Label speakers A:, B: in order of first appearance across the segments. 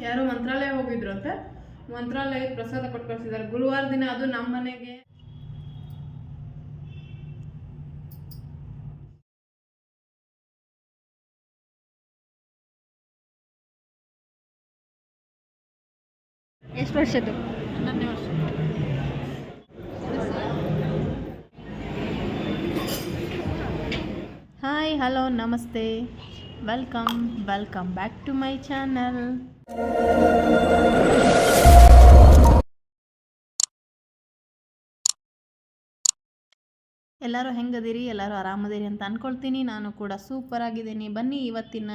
A: ಯಾರೋ ಮಂತ್ರಾಲಯ ಹೋಗಿದ್ರು ಅಂತೆ, ಮಂತ್ರಾಲಯಕ್ಕೆ ಪ್ರಸಾದ ಕೊಟ್ಟು ಕಳಿಸಿದ್ದಾರೆ ಗುರುವಾರ ದಿನ. ಅದು ನಮ್ಮ ಮನೆಗೆ
B: ಎಷ್ಟು ವರ್ಷದ್ದು?
A: 11ನೇ ವರ್ಷ.
B: ಹಾಯ್, ಹಲೋ, ನಮಸ್ತೆ, welcome back to my channel. ಎಲ್ಲರೂ ಹೆಂಗದಿರಿ? ಎಲ್ಲರೂ ಆರಾಮದಿರಿ ಅಂತ ಅಂದ್ಕೊಳ್ತೀನಿ. ನಾನು ಕೂಡ ಸೂಪರ್ ಆಗಿದ್ದೀನಿ. ಬನ್ನಿ, ಇವತ್ತಿನ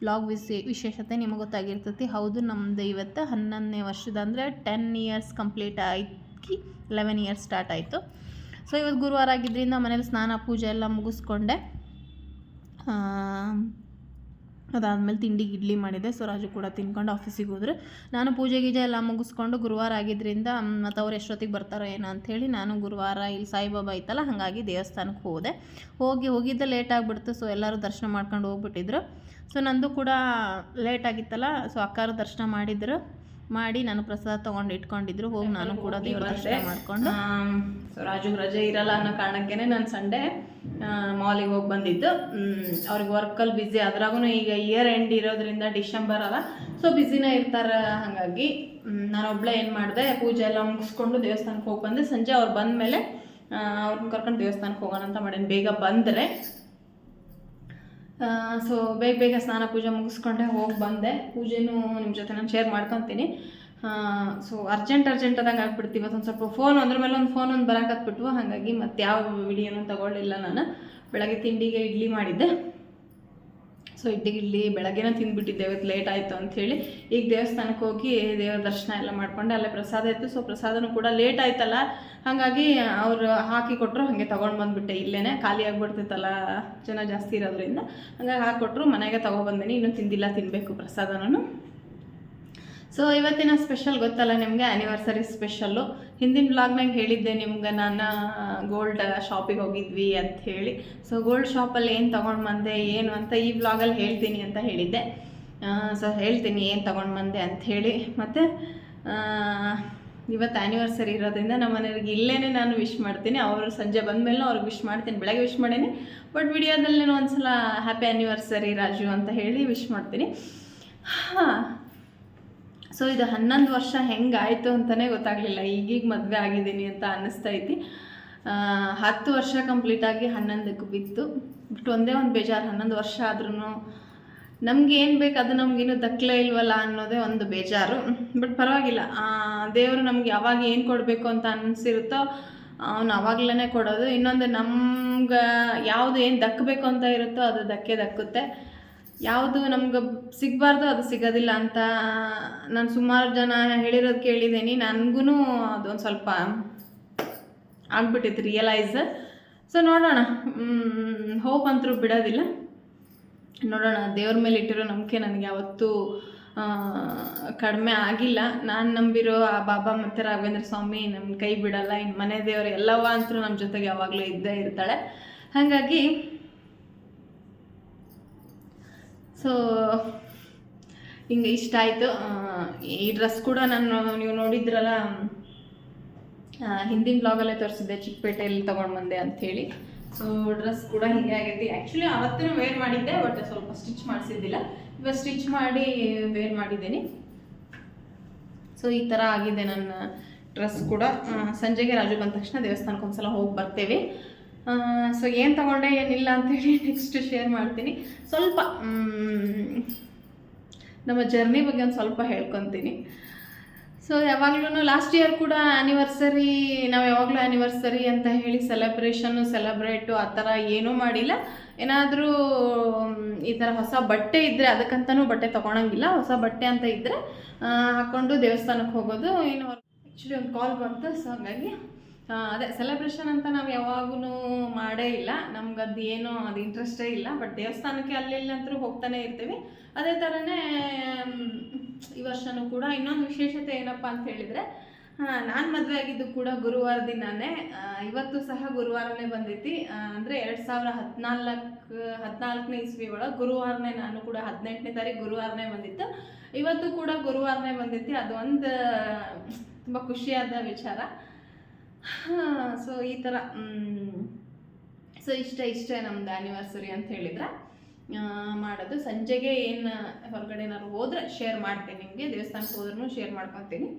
B: ವ್ಲಾಗ್ ವಿಶೇಷತೆ ನಿಮಗೆ ಗೊತ್ತಾಗಿರ್ತೈತಿ. ಹೌದು, ನಮ್ಮದು ಇವತ್ತು 11ನೇ ವರ್ಷದ, ಅಂದರೆ 10 ಇಯರ್ಸ್ ಕಂಪ್ಲೀಟ್ ಆಗಿ 11 ಇಯರ್ಸ್ ಸ್ಟಾರ್ಟ್ ಆಯಿತು. ಸೊ ಇವತ್ತು ಗುರುವಾರ ಆಗಿದ್ದರಿಂದ ಮನೇಲಿ ಸ್ನಾನ ಪೂಜೆ ಎಲ್ಲ ಮುಗಿಸ್ಕೊಂಡೆ. ಅದಾದಮೇಲೆ ತಿಂಡಿಗೆ ಇಡ್ಲಿ ಮಾಡಿದೆ. ಸೊ ರಾಜು ಕೂಡ ತಿನ್ಕೊಂಡು ಆಫೀಸಿಗೆ ಹೋದ್ರೆ, ನಾನು ಪೂಜೆ ಗೀಜೆ ಎಲ್ಲ ಮುಗಿಸ್ಕೊಂಡು, ಗುರುವಾರ ಆಗಿದ್ದರಿಂದ ಮತ್ತು ಅವ್ರು ಎಷ್ಟೊತ್ತಿಗೆ ಬರ್ತಾರೋ ಏನೋ ಅಂಥೇಳಿ ನಾನು ಗುರುವಾರ ಇಲ್ಲಿ ಸಾಯಿಬಾಬಾ ಐತಲ್ಲ, ಹಾಗಾಗಿ ದೇವಸ್ಥಾನಕ್ಕೆ ಹೋಗಿದ್ದೆ ಲೇಟ್ ಆಗಿಬಿಡ್ತು. ಸೊ ಎಲ್ಲರೂ ದರ್ಶನ ಮಾಡ್ಕೊಂಡು ಹೋಗ್ಬಿಟ್ಟಿದ್ರು. ಸೊ ನಂದು ಕೂಡ ಲೇಟ್ ಆಗಿತ್ತಲ್ಲ, ಸೊ ಅಕ್ಕಾರು ದರ್ಶನ ಮಾಡಿ ನಾನು ಪ್ರಸಾದ ತೊಗೊಂಡು ಇಟ್ಕೊಂಡಿದ್ರು. ಹೋಗಿ ನಾನು ಕೂಡ ದೇವ್ರ ದರ್ಶನ ಮಾಡಿಕೊಂಡು.
A: ಸೊ ರಾಜುಗೆ ರಜೆ ಇರಲ್ಲ ಅನ್ನೋ ಕಾರಣಕ್ಕೇ ನಾನು ಸಂಡೇ ಮಾಲಿಗೆ ಹೋಗಿ ಬಂದಿದ್ದು. ಅವ್ರಿಗೆ ವರ್ಕಲ್ಲಿ ಬ್ಯುಸಿ, ಅದ್ರಾಗೂ ಈಗ ಇಯರ್ ಎಂಡ್ ಇರೋದ್ರಿಂದ ಡಿಸೆಂಬರ್ ಅಲ್ಲ, ಸೊ ಬ್ಯುಸಿನೇ ಇರ್ತಾರೆ. ಹಾಗಾಗಿ ನಾನೊಬ್ಬಳೇ ಏನು ಮಾಡಿದೆ, ಪೂಜೆ ಎಲ್ಲ ಮುಗಿಸ್ಕೊಂಡು ದೇವಸ್ಥಾನಕ್ಕೆ ಹೋಗಿ ಬಂದೆ. ಸಂಜೆ ಅವ್ರು ಬಂದಮೇಲೆ ಅವ್ರನ್ನ ಕರ್ಕೊಂಡು ದೇವಸ್ಥಾನಕ್ಕೆ ಹೋಗೋಣ ಅಂತ ಮಾಡೀನಿ. ಬೇಗ ಬಂದರೆ ಸೊ ಬೇಗ ಸ್ನಾನ ಪೂಜೆ ಮುಗಿಸ್ಕೊಂಡೆ ಹೋಗಿ ಬಂದೆ. ಪೂಜೆನೂ ನಿಮ್ಮ ಜೊತೆ ನಾನು ಶೇರ್ ಮಾಡ್ಕೊತೀನಿ. ಸೊ ಅರ್ಜೆಂಟ್ ಆದಂಗೆ ಆಗ್ಬಿಡ್ತೀವಿ. ಇವತ್ತೊಂದು ಸ್ವಲ್ಪ ಫೋನ್ ಅದ್ರ ಮೇಲೆ ಒಂದು ಫೋನ್ ಬರೋಕತ್ಬಿಟ್ವು. ಹಾಗಾಗಿ ಮತ್ತೆ ಯಾವ ವಿಡಿಯೋನೂ ತಗೊಳ್ಳಿಲ್ಲ. ನಾನು ಬೆಳಗ್ಗೆ ತಿಂಡಿಗೆ ಇಡ್ಲಿ ಮಾಡಿದ್ದೆ. ಸೊ ಇಡ್ಲಿ ಬೆಳಗ್ಗೆನೇ ತಿಂದ್ಬಿಟ್ಟಿದ್ದೆ, ಇವತ್ತು ಲೇಟ್ ಆಯಿತು ಅಂಥೇಳಿ. ಈಗ ದೇವಸ್ಥಾನಕ್ಕೆ ಹೋಗಿ ದೇವರ ದರ್ಶನ ಎಲ್ಲ ಮಾಡಿಕೊಂಡೆ. ಅಲ್ಲೇ ಪ್ರಸಾದ ಇತ್ತು. ಸೊ ಪ್ರಸಾದನೂ ಕೂಡ ಲೇಟ್ ಆಯ್ತಲ್ಲ, ಹಾಗಾಗಿ ಅವರು ಹಾಕಿ ಕೊಟ್ಟರು, ಹಾಗೆ ತೊಗೊಂಡು ಬಂದುಬಿಟ್ಟೆ. ಇಲ್ಲೇ ಖಾಲಿ ಆಗಿಬಿಡ್ತೈತಲ್ಲ ಜನ ಜಾಸ್ತಿ ಇರೋದ್ರಿಂದ, ಹಾಗಾಗಿ ಹಾಕಿಕೊಟ್ರು, ಮನೆಗೆ ತೊಗೊಬಂದಿನಿ. ಇನ್ನೂ ತಿಂದಿಲ್ಲ, ತಿನ್ನಬೇಕು ಪ್ರಸಾದನೂ. ಸೊ ಇವತ್ತಿನ ಸ್ಪೆಷಲ್ ಗೊತ್ತಲ್ಲ ನಿಮಗೆ, ಆ್ಯನಿವರ್ಸರಿ ಸ್ಪೆಷಲ್ಲು. ಹಿಂದಿನ ಬ್ಲಾಗ್ನಾಗ ಹೇಳಿದ್ದೆ ನಿಮ್ಗೆ, ನಾನು ಗೋಲ್ಡ್ ಶಾಪಿಗೆ ಹೋಗಿದ್ವಿ ಅಂಥೇಳಿ. ಸೊ ಗೋಲ್ಡ್ ಶಾಪಲ್ಲಿ ಏನು ತೊಗೊಂಡು ಬಂದೆ ಏನು ಅಂತ ಈ ಬ್ಲಾಗಲ್ಲಿ ಹೇಳ್ತೀನಿ ಅಂತ ಹೇಳಿದ್ದೆ. ಸೊ ಹೇಳ್ತೀನಿ ಏನು ತೊಗೊಂಡು ಬಂದೆ ಅಂಥೇಳಿ. ಮತ್ತು ಇವತ್ತು ಆ್ಯನಿವರ್ಸರಿ ಇರೋದ್ರಿಂದ ನಮ್ಮ ಮನೆಯವ್ರಿಗೆ ಇಲ್ಲೇ ನಾನು ವಿಶ್ ಮಾಡ್ತೀನಿ. ಅವರು ಸಂಜೆ ಬಂದಮೇಲೆ ಅವ್ರಿಗೆ ವಿಶ್ ಮಾಡ್ತೀನಿ. ಬೆಳಗ್ಗೆ ವಿಶ್ ಮಾಡೀನಿ, ಬಟ್ ವಿಡಿಯೋದಲ್ಲಿ ನಾನು ಒಂದು ಸಲ ಹ್ಯಾಪಿ ಆ್ಯನಿವರ್ಸರಿ ರಾಜು ಅಂತ ಹೇಳಿ ವಿಶ್ ಮಾಡ್ತೀನಿ. ಸೊ ಇದು 11 ವರ್ಷ ಹೆಂಗಾಯಿತು ಅಂತಲೇ ಗೊತ್ತಾಗಲಿಲ್ಲ. ಈಗೀಗ ಮದುವೆ ಆಗಿದ್ದೀನಿ ಅಂತ ಅನ್ನಿಸ್ತೈತಿ. 10 ವರ್ಷ ಕಂಪ್ಲೀಟಾಗಿ 11ಕ್ಕೆ ಬಿತ್ತು. ಬಟ್ ಒಂದೇ ಒಂದು ಬೇಜಾರು, 11 ವರ್ಷ ಆದ್ರೂ ನಮ್ಗೆ ಏನು ಬೇಕು ಅದು ನಮಗೇನು ದಕ್ಕಲೇ ಇಲ್ವಲ್ಲ ಅನ್ನೋದೇ ಒಂದು ಬೇಜಾರು. ಬಟ್ ಪರವಾಗಿಲ್ಲ, ದೇವರು ನಮ್ಗೆ ಯಾವಾಗ ಏನು ಕೊಡಬೇಕು ಅಂತ ಅನಿಸಿರುತ್ತೋ ಅವನು ಆವಾಗಲೇ ಕೊಡೋದು. ಇನ್ನೊಂದು ನಮ್ಗೆ ಯಾವುದು ಏನು ದಕ್ಕಬೇಕು ಅಂತ ಇರುತ್ತೋ ಅದು ದಕ್ಕುತ್ತೆ. ಯಾವುದು ನಮ್ಗೆ ಸಿಗಬಾರ್ದು ಅದು ಸಿಗೋದಿಲ್ಲ ಅಂತ ನಾನು ಸುಮಾರು ಜನ ಹೇಳಿರೋದು ಕೇಳಿದ್ದೀನಿ. ನನಗೂ ಅದೊಂದು ಸ್ವಲ್ಪ ಆಗ್ಬಿಟ್ಟಿತ್ತು ರಿಯಲೈಸ್. ಸೊ ನೋಡೋಣ, ಹೋಪ್ ಅಂತರೂ ಬಿಡೋದಿಲ್ಲ. ನೋಡೋಣ, ದೇವ್ರ ಮೇಲೆ ಇಟ್ಟಿರೋ ನಂಬಿಕೆ ನನಗೆ ಯಾವತ್ತೂ ಕಡಿಮೆ ಆಗಿಲ್ಲ. ನಾನು ನಂಬಿರೋ ಆ ಬಾಬಾ ಮತ್ತು ರಾಘವೇಂದ್ರ ಸ್ವಾಮಿ ನಮ್ಮ ಕೈ ಬಿಡಲ್ಲ. ಇನ್ನು ಮನೆ ದೇವರು ಎಲ್ಲವ ಅಂತೂ ನಮ್ಮ ಜೊತೆಗೆ ಯಾವಾಗಲೂ ಇದ್ದೇ ಇರ್ತಾಳೆ. ಹಾಗಾಗಿ ಸೊ ಹಿಂಗೆ ಇಷ್ಟ ಆಯಿತು. ಈ ಡ್ರೆಸ್ ಕೂಡ ನೀವು ನೋಡಿದ್ರಲ್ಲ, ಹಿಂದಿನ ಬ್ಲಾಗಲ್ಲೇ ತೋರಿಸಿದ್ದೆ, ಚಿಕ್ಕಪೇಟೆಯಲ್ಲಿ ತೊಗೊಂಡು ಬಂದೆ ಅಂಥೇಳಿ. ಸೊ ಡ್ರೆಸ್ ಕೂಡ ಹೀಗೆ ಆಗೈತಿ. ಆ್ಯಕ್ಚುಲಿ ಅವತ್ತೂ ವೇರ್ ಮಾಡಿದ್ದೆ, ಬಟ್ ಸ್ವಲ್ಪ ಸ್ಟಿಚ್ ಮಾಡಿಸಿದ್ದಿಲ್ಲ. ಇವಾಗ ಸ್ಟಿಚ್ ಮಾಡಿ ವೇರ್ ಮಾಡಿದ್ದೀನಿ. ಸೊ ಈ ಥರ ಆಗಿದೆ ನನ್ನ ಡ್ರೆಸ್ ಕೂಡ. ಸಂಜೆಗೆ ರಾಜು ಬಂದ ತಕ್ಷಣ ದೇವಸ್ಥಾನಕ್ಕೆ ಒಂದ್ಸಲ ಹೋಗಿ ಬರ್ತೇವೆ. ಸೊ ಏನು ತೊಗೊಂಡೆ ಏನಿಲ್ಲ ಅಂಥೇಳಿ ನೆಕ್ಸ್ಟ್ ಶೇರ್ ಮಾಡ್ತೀನಿ. ಸ್ವಲ್ಪ ನಮ್ಮ ಜರ್ನಿ ಬಗ್ಗೆ ಒಂದು ಸ್ವಲ್ಪ ಹೇಳ್ಕೊತೀನಿ. ಸೊ ಯಾವಾಗಲೂ ಲಾಸ್ಟ್ ಇಯರ್ ಕೂಡ ಆ್ಯನಿವರ್ಸರಿ, ನಾವು ಯಾವಾಗಲೂ ಆ್ಯನಿವರ್ಸರಿ ಅಂತ ಹೇಳಿ ಸೆಲೆಬ್ರೇಟು ಆ ಥರ ಏನೂ ಮಾಡಿಲ್ಲ. ಏನಾದರೂ ಈ ಥರ ಹೊಸ ಬಟ್ಟೆ ಇದ್ದರೆ, ಅದಕ್ಕಂತನೂ ಬಟ್ಟೆ ತೊಗೊಳಂಗಿಲ್ಲ, ಹೊಸ ಬಟ್ಟೆ ಅಂತ ಇದ್ದರೆ ಹಾಕ್ಕೊಂಡು ದೇವಸ್ಥಾನಕ್ಕೆ ಹೋಗೋದು. ಏನು ಆ್ಯಕ್ಚುಲಿ ಒಂದು ಕಾಲ್ ಬಂತು. ಸೊ ಹಾಗಾಗಿ ಅದೇ ಸೆಲೆಬ್ರೇಷನ್ ಅಂತ ನಾವು ಯಾವಾಗೂ ಮಾಡೇ ಇಲ್ಲ. ನಮ್ಗೆ ಅದು ಏನೋ ಅದು ಇಂಟ್ರೆಸ್ಟೇ ಇಲ್ಲ. ಬಟ್ ದೇವಸ್ಥಾನಕ್ಕೆ ಅಂತೂ ಹೋಗ್ತಾನೆ ಇರ್ತೀವಿ. ಅದೇ ಥರನೇ ಈ ವರ್ಷವೂ ಕೂಡ ಇನ್ನೊಂದು ವಿಶೇಷತೆ ಏನಪ್ಪ ಅಂತ ಹೇಳಿದರೆ, ನಾನು ಮದುವೆ ಆಗಿದ್ದು ಕೂಡ ಗುರುವಾರ ದಿನಾನೇ. ಇವತ್ತು ಸಹ ಗುರುವಾರನೇ ಬಂದೈತಿ. ಅಂದರೆ 2014ನೇ ಇಸ್ವಿ ಒಳಗೆ ಗುರುವಾರನೇ, ನಾನು ಕೂಡ 18ನೇ ತಾರೀಕು ಗುರುವಾರನೇ ಬಂದಿತ್ತು. ಇವತ್ತು ಕೂಡ ಗುರುವಾರನೇ ಬಂದೈತಿ. ಅದು ಒಂದು ತುಂಬ ಖುಷಿಯಾದ ವಿಚಾರ. ಸೊ ಈ ಥರ ಸೊ ಇಷ್ಟೇ ನಮ್ಮದು ಆ್ಯನಿವರ್ಸರಿ ಅಂತ ಹೇಳಿದ್ರೆ ಮಾಡೋದು. ಸಂಜೆಗೆ ಏನು ಹೊರಗಡೆ ಏನಾದ್ರು ಹೋದರೆ ಶೇರ್ ಮಾಡ್ತೀನಿ, ನಿಮಗೆ ದೇವಸ್ಥಾನಕ್ಕೆ ಹೋದ್ರೂ ಶೇರ್ ಮಾಡ್ಕೊತೀನಿ.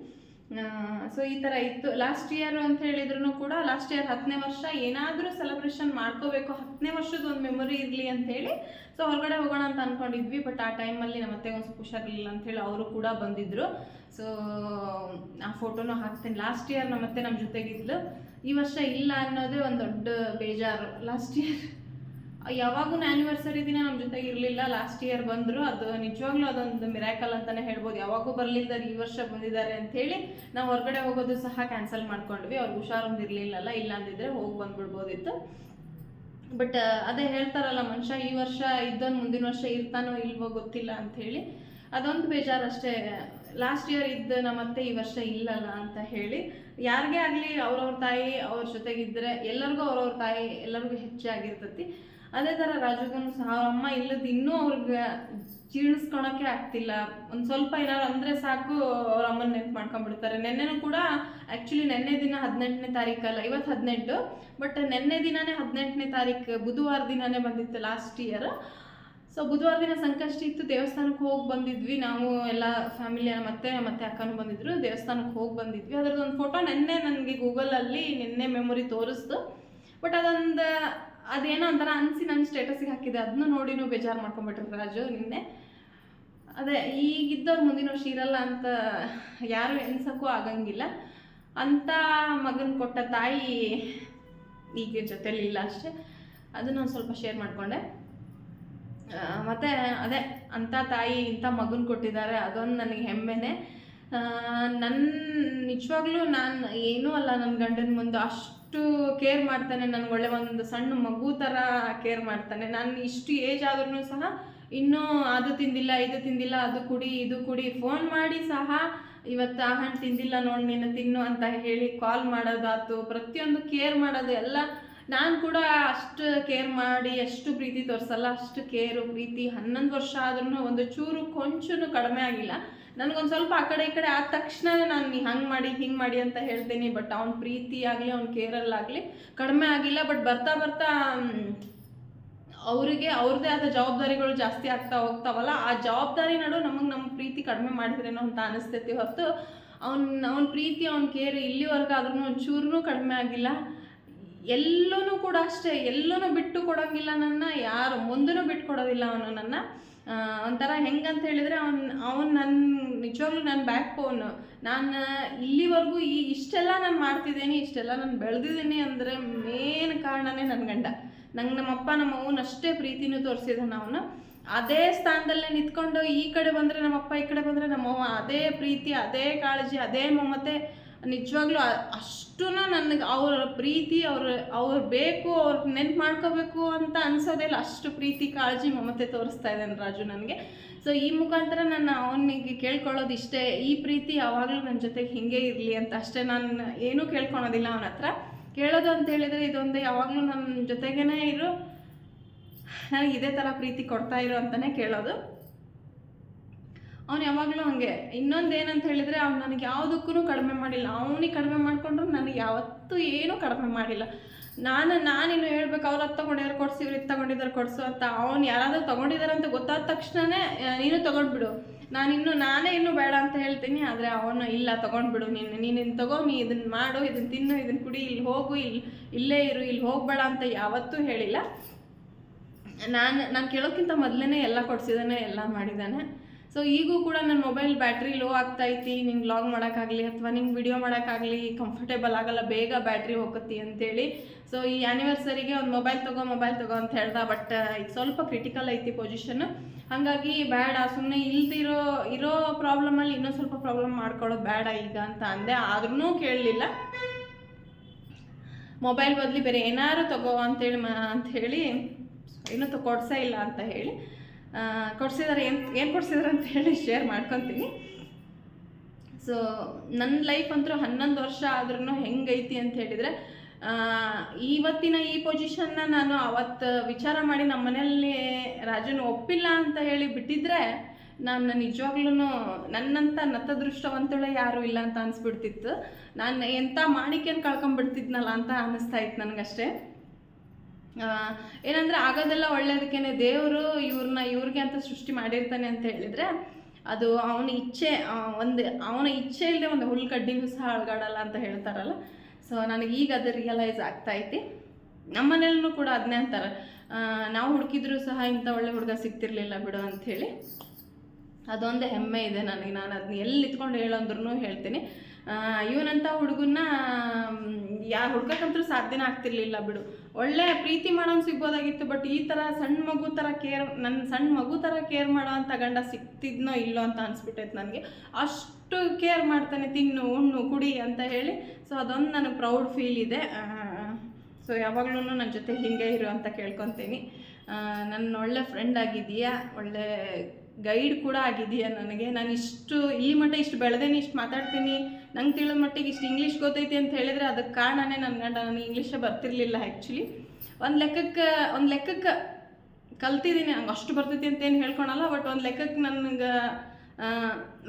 A: ಸೊ ಈ ಥರ ಇತ್ತು. ಲಾಸ್ಟ್ ಇಯರ್ ಅಂತ ಹೇಳಿದ್ರು ಕೂಡ ಲಾಸ್ಟ್ ಇಯರ್ 10ನೇ ವರ್ಷ ಏನಾದರೂ ಸೆಲೆಬ್ರೇಷನ್ ಮಾಡ್ಕೋಬೇಕು, 10ನೇ ವರ್ಷದ ಒಂದು ಮೆಮೊರಿ ಇರಲಿ ಅಂಥೇಳಿ ಸೊ ಹೊರಗಡೆ ಹೋಗೋಣ ಅಂತ ಅಂದ್ಕೊಂಡಿದ್ವಿ. ಬಟ್ ಆ ಟೈಮಲ್ಲಿ ನಮ್ಮ ಅತ್ತೆಗೆ ಒಂದು ಸ್ವಲ್ಪ ಹುಷಾರಿರಲಿಲ್ಲ ಅಂಥೇಳಿ ಅವರು ಕೂಡ ಬಂದಿದ್ದರು. ಸೊ ಆ ಫೋಟೋನೂ ಹಾಕ್ತೀನಿ. ಲಾಸ್ಟ್ ಇಯರ್ ನಮ್ಮ ಅತ್ತೆ ನಮ್ಮ ಜೊತೆಗಿದ್ಲು, ಈ ವರ್ಷ ಇಲ್ಲ ಅನ್ನೋದೇ ಒಂದು ದೊಡ್ಡ ಬೇಜಾರು. ಲಾಸ್ಟ್ ಇಯರ್ ಯಾವಾಗೂ ಆ್ಯನಿವರ್ಸರಿ ದಿನ ನಮ್ಮ ಜೊತೆಗೆ ಇರಲಿಲ್ಲ, ಲಾಸ್ಟ್ ಇಯರ್ ಬಂದರು. ಅದು ನಿಜವಾಗ್ಲೂ ಅದೊಂದು ಮಿರಾಕಲ್ ಅಂತಲೇ ಹೇಳ್ಬೋದು. ಯಾವಾಗೂ ಬರಲಿದ್ದಾರೆ, ಈ ವರ್ಷ ಬಂದಿದ್ದಾರೆ ಅಂಥೇಳಿ ನಾವು ಹೊರಗಡೆ ಹೋಗೋದು ಸಹ ಕ್ಯಾನ್ಸಲ್ ಮಾಡ್ಕೊಂಡ್ವಿ. ಅವ್ರಿಗೆ ಹುಷಾರೊಂದು ಇರಲಿಲ್ಲಲ್ಲ, ಇಲ್ಲ ಅಂದಿದ್ರೆ ಹೋಗಿ ಬಂದ್ಬಿಡ್ಬೋದಿತ್ತು. ಬಟ್ ಅದೇ ಹೇಳ್ತಾರಲ್ಲ, ಮನುಷ್ಯ ಈ ವರ್ಷ ಇದ್ದವನು ಮುಂದಿನ ವರ್ಷ ಇರ್ತಾನೋ ಇಲ್ವೋ ಗೊತ್ತಿಲ್ಲ ಅಂಥೇಳಿ ಅದೊಂದು ಬೇಜಾರು ಅಷ್ಟೇ. ಲಾಸ್ಟ್ ಇಯರ್ ಇದ್ದ ನಮ್ಮತ್ತೆ ಈ ವರ್ಷ ಇಲ್ಲಲ್ಲ ಅಂತ ಹೇಳಿ. ಯಾರಿಗೇ ಆಗಲಿ ಅವ್ರವ್ರ ತಾಯಿ ಅವ್ರ ಜೊತೆಗಿದ್ದರೆ ಎಲ್ಲರಿಗೂ ಅವ್ರವ್ರ ತಾಯಿ ಎಲ್ಲರಿಗೂ ಹೆಚ್ಚಾಗಿರ್ತೈತಿ. ಅದೇ ಥರ ರಾಜುಗೂ ಸಹ ಅವ್ರ ಅಮ್ಮ ಇಲ್ಲದ ಇನ್ನೂ ಅವ್ರಿಗೆ ಜೀರ್ಣಿಸ್ಕೊಳಕ್ಕೆ ಆಗ್ತಿಲ್ಲ. ಒಂದು ಸ್ವಲ್ಪ ಏನಾದ್ರು ಅಂದರೆ ಸಾಕು ಅವ್ರ ಅಮ್ಮನ ನೆನ್ಪು ಮಾಡ್ಕೊಂಡ್ಬಿಡ್ತಾರೆ. ನೆನ್ನೆನೂ ಕೂಡ ಆ್ಯಕ್ಚುಲಿ ನೆನ್ನೆ ದಿನ 18ನೇ ತಾರೀಕಲ್ಲ, ಇವತ್ತು 18, ಬಟ್ ನೆನ್ನೆ ದಿನನೇ 18ನೇ ತಾರೀಕು ಬುಧವಾರ ದಿನನೇ ಬಂದಿತ್ತು ಲಾಸ್ಟ್ ಇಯರ್. ಸೊ ಬುಧವಾರ ದಿನ ಸಂಕಷ್ಟಿ ಇತ್ತು, ದೇವಸ್ಥಾನಕ್ಕೆ ಹೋಗಿ ಬಂದಿದ್ವಿ ನಾವು ಎಲ್ಲ ಫ್ಯಾಮಿಲಿ. ಮತ್ತೆ ಅಕ್ಕನೂ ಬಂದಿದ್ರು, ದೇವಸ್ಥಾನಕ್ಕೆ ಹೋಗಿ ಬಂದಿದ್ವಿ. ಅದರದ್ದೊಂದು ಫೋಟೋ ನೆನ್ನೆ ನನಗೆ ಗೂಗಲಲ್ಲಿ ನೆನ್ನೆ ಮೆಮೊರಿ ತೋರಿಸ್ತು. ಬಟ್ ಅದೇನೋ ಒಂಥರ ಅನಿಸಿ ನನ್ನ ಸ್ಟೇಟಸ್ಗೆ ಹಾಕಿದೆ, ಅದನ್ನು ನೋಡಿನೂ ಬೇಜಾರು ಮಾಡ್ಕೊಂಡ್ಬಿಟ್ರು ರಾಜು ನಿನ್ನೆ. ಅದೇ ಈಗಿದ್ದವ್ರು ಮುಂದಿನ ವರ್ಷ ಇರಲ್ಲ ಅಂತ ಯಾರು ಎನ್ಸೋಕ್ಕೂ ಆಗಂಗಿಲ್ಲ. ಅಂಥ ಮಗನ ಕೊಟ್ಟ ತಾಯಿ ಈಗ ಜೊತೆಲಿಲ್ಲ ಅಷ್ಟೇ. ಅದನ್ನು ಒಂದು ಸ್ವಲ್ಪ ಶೇರ್ ಮಾಡಿಕೊಂಡೆ. ಮತ್ತು ಅದೇ ಅಂಥ ತಾಯಿ ಇಂಥ ಮಗನ ಕೊಟ್ಟಿದ್ದಾರೆ, ಅದೊಂದು ನನಗೆ ಹೆಮ್ಮೆನೇ. ನಿಜವಾಗ್ಲೂ ನಾನು ಏನೂ ಅಲ್ಲ, ನನ್ನ ಗಂಡನ ಮುಂದೆ ಅಷ್ಟು ಕೇರ್ ಮಾಡ್ತಾನೆ. ನನಗೆ ಒಳ್ಳೆ ಒಂದು ಸಣ್ಣ ಮಗು ಥರ ಕೇರ್ ಮಾಡ್ತಾನೆ. ನಾನು ಇಷ್ಟು ಏಜ್ ಆದ್ರೂ ಸಹ ಇನ್ನೂ ಅದು ತಿಂದಿಲ್ಲ, ಇದು ತಿಂದಿಲ್ಲ, ಅದು ಕುಡಿ, ಇದು ಕುಡಿ, ಫೋನ್ ಮಾಡಿ ಸಹ ಇವತ್ತು ಆ ಹಣ್ಣು ತಿಂದಿಲ್ಲ ನೋಡಿ ನೀನು ತಿನ್ನು ಅಂತ ಹೇಳಿ ಕಾಲ್ ಮಾಡೋದಾಯ್ತು, ಪ್ರತಿಯೊಂದು ಕೇರ್ ಮಾಡೋದು ಎಲ್ಲ. ನಾನು ಕೂಡ ಅಷ್ಟು ಕೇರ್ ಮಾಡಿ ಅಷ್ಟು ಪ್ರೀತಿ ತೋರಿಸಲ್ಲ, ಅಷ್ಟು ಕೇರು ಪ್ರೀತಿ 11 ವರ್ಷ ಆದ್ರೂ ಒಂದು ಚೂರು ಕೊಂಚೂ ಕಡಿಮೆ ಆಗಿಲ್ಲ. ನನಗೊಂದು ಸ್ವಲ್ಪ ಆ ಕಡೆ ಈ ಕಡೆ ಆದ ತಕ್ಷಣ ನಾನು ಹಂಗೆ ಮಾಡಿ ಹಿಂಗೆ ಮಾಡಿ ಅಂತ ಹೇಳ್ತೀನಿ. ಬಟ್ ಅವ್ನ ಪ್ರೀತಿ ಆಗಲಿ ಅವ್ನ ಕೇರಲ್ಲಾಗಲಿ ಕಡಿಮೆ ಆಗಿಲ್ಲ. ಬಟ್ ಬರ್ತಾ ಬರ್ತಾ ಅವರಿಗೆ ಅವ್ರದ್ದೇ ಆದ ಜವಾಬ್ದಾರಿಗಳು ಜಾಸ್ತಿ ಆಗ್ತಾ ಹೋಗ್ತಾವಲ್ಲ, ಆ ಜವಾಬ್ದಾರಿ ನಡು ನಮ್ಮ ಪ್ರೀತಿ ಕಡಿಮೆ ಮಾಡಿದ್ರೇನೋ ಅಂತ ಅನಿಸ್ತೈತಿ ಹೊರತು ಅವನ ಪ್ರೀತಿ ಅವ್ನ ಕೇರ್ ಇಲ್ಲಿವರೆಗಾದ್ರೂ ಒಂಚೂರೂ ಕಡಿಮೆ ಆಗಿಲ್ಲ. ಎಲ್ಲೂ ಕೂಡ ಅಷ್ಟೇ, ಎಲ್ಲೂ ಬಿಟ್ಟು ಕೊಡೋಂಗಿಲ್ಲ ನನ್ನ, ಯಾರು ಮುಂದೂ ಬಿಟ್ಟು ಕೊಡೋದಿಲ್ಲ ಅವನು ನನ್ನ. ಒಂಥರ ಹೆಂಗಂತ ಹೇಳಿದರೆ ಅವನು ನನ್ನ ನಿಜವಾಗ್ಲೂ ನನ್ನ ಬ್ಯಾಕ್ ಬೋನ್. ನಾನು ಇಲ್ಲಿವರೆಗೂ ಇಷ್ಟೆಲ್ಲ ನಾನು ಮಾಡ್ತಿದ್ದೀನಿ, ಇಷ್ಟೆಲ್ಲ ನಾನು ಬೆಳೆದಿದ್ದೀನಿ ಅಂದರೆ ಮೇನ್ ಕಾರಣನೇ ನನ್ನ ಗಂಡ. ನಂಗೆ ನಮ್ಮಪ್ಪ ನಮ್ಮ ಅವ್ವನ ಅಷ್ಟೇ ಪ್ರೀತಿನೂ ತೋರಿಸಿದ್ದಾನೆ ಅವನು. ಅದೇ ಸ್ಥಾನದಲ್ಲೇ ನಿಂತ್ಕೊಂಡು ಈ ಕಡೆ ಬಂದರೆ ನಮ್ಮಪ್ಪ, ಈ ಕಡೆ ಬಂದರೆ ನಮ್ಮವ್ವ, ಅದೇ ಪ್ರೀತಿ, ಅದೇ ಕಾಳಜಿ, ಅದೇ ಮಮತೆ. ನಿಜವಾಗ್ಲೂ ಅಷ್ಟೂ ನನಗೆ ಅವರ ಪ್ರೀತಿ, ಅವ್ರು ಬೇಕು, ಅವ್ರಿಗೆ ನೆನ್ಪು ಮಾಡ್ಕೋಬೇಕು ಅಂತ ಅನ್ಸೋದೇ ಇಲ್ಲ. ಅಷ್ಟು ಪ್ರೀತಿ, ಕಾಳಜಿ, ಮಮತೆ ತೋರಿಸ್ತಾ ಇದ್ದಾನೆ ರಾಜು ನನಗೆ. ಸೊ ಈ ಮುಖಾಂತರ ನಾನು ಅವನಿಗೆ ಕೇಳ್ಕೊಳ್ಳೋದು ಇಷ್ಟೇ, ಈ ಪ್ರೀತಿ ಯಾವಾಗಲೂ ನನ್ನ ಜೊತೆಗೆ ಹಿಂಗೆ ಇರಲಿ ಅಂತ ಅಷ್ಟೇ. ನಾನು ಏನೂ ಕೇಳ್ಕೊಳೋದಿಲ್ಲ ಅವನ ಹತ್ರ. ಕೇಳೋದು ಅಂತ ಹೇಳಿದರೆ ಇದೊಂದು, ಯಾವಾಗಲೂ ನನ್ನ ಜೊತೆಗೇ ಇರು, ನನಗೆ ಇದೇ ಥರ ಪ್ರೀತಿ ಕೊಡ್ತಾ ಇರು ಅಂತಲೇ ಕೇಳೋದು. ಅವ್ನು ಯಾವಾಗಲೂ ಹಂಗೆ. ಇನ್ನೊಂದು ಏನಂತ ಹೇಳಿದರೆ ಅವ್ನು ನನಗೆ ಯಾವುದಕ್ಕೂ ಕಡಿಮೆ ಮಾಡಿಲ್ಲ. ಅವನಿಗೆ ಕಡಿಮೆ ಮಾಡಿಕೊಂಡ್ರು ನನಗೆ ಯಾವತ್ತೂ ಏನೂ ಕಡಿಮೆ ಮಾಡಿಲ್ಲ. ನಾನಿನ್ನು ಹೇಳ್ಬೇಕು, ಅವ್ರು ಅದು ತೊಗೊಂಡಿದ್ದಾರೆ ಕೊಡಿಸು, ಇವ್ರು ಇದು ತೊಗೊಂಡಿದ್ದಾರೆ ಕೊಡಿಸು ಅಂತ. ಅವ್ನು ಯಾರಾದರೂ ತೊಗೊಂಡಿದ್ದಾರೆ ಅಂತ ಗೊತ್ತಾದ ತಕ್ಷಣವೇ ನೀನು ತೊಗೊಂಡ್ಬಿಡು, ನಾನೇ ಇನ್ನೂ ಬೇಡ ಅಂತ ಹೇಳ್ತೀನಿ. ಆದರೆ ಅವನು ಇಲ್ಲ, ತೊಗೊಂಡ್ಬಿಡು, ನೀನು ಇದನ್ನು ತಗೋ, ನೀ ಇದನ್ನು ಮಾಡು, ಇದನ್ನು ತಿನ್ನು, ಇದನ್ನು ಕುಡಿ, ಇಲ್ಲಿ ಹೋಗು, ಇಲ್ಲೇ ಇರು, ಇಲ್ಲಿ ಹೋಗಬೇಡ ಅಂತ ಯಾವತ್ತೂ ಹೇಳಿಲ್ಲ. ನಾನು ಕೇಳೋಕ್ಕಿಂತ ಮೊದಲೇ ಎಲ್ಲ ಕೊಡಿಸಿದ್ದಾನೆ, ಎಲ್ಲ ಮಾಡಿದ್ದಾನೆ. ಸೊ ಈಗೂ ಕೂಡ ನನ್ನ ಮೊಬೈಲ್ ಬ್ಯಾಟ್ರಿ ಲೋ ಆಗ್ತೈತಿ, ನಿಂಗೆ ಲಾಗ್ ಮಾಡೋಕ್ಕಾಗಲಿ ಅಥವಾ ನಿಂಗೆ ವಿಡಿಯೋ ಮಾಡೋಕ್ಕಾಗಲಿ ಕಂಫರ್ಟೇಬಲ್ ಆಗೋಲ್ಲ, ಬೇಗ ಬ್ಯಾಟ್ರಿ ಹೋಗತ್ತಿ ಅಂತೇಳಿ. ಸೊ ಈ ಆ್ಯನಿವರ್ಸರಿಗೆ ಒಂದು ಮೊಬೈಲ್ ತಗೋ ಅಂತ ಹೇಳ್ದೆ. ಬಟ್ ಇದು ಸ್ವಲ್ಪ ಕ್ರಿಟಿಕಲ್ ಐತಿ ಪೊಸಿಷನ್, ಹಾಗಾಗಿ ಬೇಡ, ಸುಮ್ಮನೆ ಇರೋ ಪ್ರಾಬ್ಲಮಲ್ಲಿ ಇನ್ನೊಂದು ಸ್ವಲ್ಪ ಪ್ರಾಬ್ಲಮ್ ಮಾಡ್ಕೊಳ್ಳೋದು ಬೇಡ ಈಗ ಅಂತ ಅಂದೆ. ಆದ್ರೂ ಕೇಳಲಿಲ್ಲ. ಮೊಬೈಲ್ ಬದಲಿ ಬೇರೆ ಏನಾರು ತಗೋ ಅಂಥೇಳಿ ಇನ್ನೂ ಕೊಡ್ಸೇ ಇಲ್ಲ ಅಂತ ಹೇಳಿ ಕೊಡ್ಸಿದ್ದಾರೆ. ಏನು ಕೊಡ್ಸಿದ್ದಾರೆ ಅಂತ ಹೇಳಿ ಶೇರ್ ಮಾಡ್ಕೊತೀನಿ. ಸೊ ನನ್ನ ಲೈಫ್ ಅಂತೂ 11 ವರ್ಷ ಆದ್ರೂ ಹೆಂಗೈತಿ ಅಂತ ಹೇಳಿದರೆ, ಇವತ್ತಿನ ಈ ಪೊಸಿಷನ್ನ ನಾನು ಅವತ್ತು ವಿಚಾರ ಮಾಡಿ ನಮ್ಮ ಮನೆಯಲ್ಲಿ ರಾಜುನ ಒಪ್ಪಿಲ್ಲ ಅಂತ ಹೇಳಿ ಬಿಟ್ಟಿದ್ರೆ ನಾನು ನಿಜವಾಗ್ಲೂ ನನ್ನಂಥ ನತದೃಷ್ಟವಂತಳೆ ಯಾರೂ ಇಲ್ಲ ಅಂತ ಅನಿಸ್ಬಿಡ್ತಿತ್ತು. ನಾನು ಎಂಥ ಮಾಣಿಕೆಯನ್ನು ಕಳ್ಕೊಂಬಿಡ್ತಿದ್ನಲ್ಲ ಅಂತ ಅನ್ನಿಸ್ತಾ ಇತ್ತು ನನಗಷ್ಟೇ. ಏನಂದರೆ ಆಗೋದೆಲ್ಲ ಒಳ್ಳೇದಕ್ಕೇನೆ, ದೇವರು ಇವ್ರಿಗೆ ಅಂತ ಸೃಷ್ಟಿ ಮಾಡಿರ್ತಾನೆ ಅಂತ ಹೇಳಿದರೆ ಅದು ಅವನ ಇಚ್ಛೆ. ಅವನ ಇಚ್ಛೆ ಇಲ್ಲದೆ ಒಂದು ಹುಲ್ಕಡ್ಡಿನೂ ಸಹ ಅಳ್ಗಾಡಲ್ಲ ಅಂತ ಹೇಳ್ತಾರಲ್ಲ. ಸೊ ನನಗೆ ಈಗ ಅದು ರಿಯಲೈಸ್ ಆಗ್ತಾಯಿತ್ತು. ನಮ್ಮ ಮನೇಲೂ ಕೂಡ ಅದನ್ನೇ ಅಂತಾರೆ, ನಾವು ಹುಡುಕಿದ್ರೂ ಸಹ ಇಂಥ ಒಳ್ಳೆ ಹುಡುಗ ಸಿಗ್ತಿರ್ಲಿಲ್ಲ ಬಿಡು ಅಂಥೇಳಿ. ಅದೊಂದೇ ಹೆಮ್ಮೆ ಇದೆ ನನಗೆ. ನಾನು ಅದನ್ನ ಎಲ್ಲಿ ನಿಂತ್ಕೊಂಡು ಹೇಳಂದ್ರೂ ಹೇಳ್ತೀನಿ, ಇವನಂಥ ಹುಡುಗನ್ನ ಯಾರು ಹುಡ್ಕಕ್ಕಂತೂ ಸಾಧ್ಯನೇ ಆಗ್ತಿರ್ಲಿಲ್ಲ ಬಿಡು. ಒಳ್ಳೆ ಪ್ರೀತಿ ಮಾಡೋನು ಸಿಗ್ಬೋದಾಗಿತ್ತು, ಬಟ್ ಈ ಥರ ಸಣ್ಣ ಮಗು ಥರ ಕೇರ್ ಮಾಡೋ ಅಂಥ ಗಂಡ ಸಿಗ್ತಿದ್ನೋ ಇಲ್ಲೋ ಅಂತ ಅನಿಸ್ಬಿಟ್ಟೈತೆ ನನಗೆ. ಅಷ್ಟು ಕೇರ್ ಮಾಡ್ತಾನೆ, ತಿನ್ನು ಉಣ್ಣು ಕುಡಿ ಅಂತ ಹೇಳಿ. ಸೊ ಅದೊಂದು ನನಗೆ ಪ್ರೌಡ್ ಫೀಲ್ ಇದೆ. ಸೊ ಯಾವಾಗಲೂ ನನ್ನ ಜೊತೆ ಹೀಗೆ ಇರು ಅಂತ ಕೇಳ್ಕೊತೀನಿ. ನನ್ನ ಒಳ್ಳೆ ಫ್ರೆಂಡ್ ಆಗಿದೆಯಾ, ಒಳ್ಳೆ ಗೈಡ್ ಕೂಡ ಆಗಿದೆಯಾ ನನಗೆ. ನಾನು ಈ ಮಟ್ಟ ಇಷ್ಟು ಬೆಳೆದೇನೆ, ಇಷ್ಟು ಮಾತಾಡ್ತೀನಿ, ನಂಗೆ ತಿಳಿದ ಮಟ್ಟಿಗೆ ಇಷ್ಟು ಇಂಗ್ಲೀಷ್ ಗೊತ್ತೈತಿ ಅಂತ ಹೇಳಿದರೆ ಅದಕ್ಕೆ ಕಾರಣನೇ ನನ್ನ ಗಂಡ. ನನಗೆ ಇಂಗ್ಲೀಷೇ ಬರ್ತಿರ್ಲಿಲ್ಲ ಆ್ಯಕ್ಚುಲಿ. ಒಂದು ಲೆಕ್ಕಕ್ಕೆ ಕಲ್ತಿದ್ದೀನಿ. ನಂಗೆ ಅಷ್ಟು ಬರ್ತೈತಿ ಅಂತೇನು ಹೇಳ್ಕೊಳಲ್ಲ, ಬಟ್ ಒಂದು ಲೆಕ್ಕಕ್ಕೆ ನನಗೆ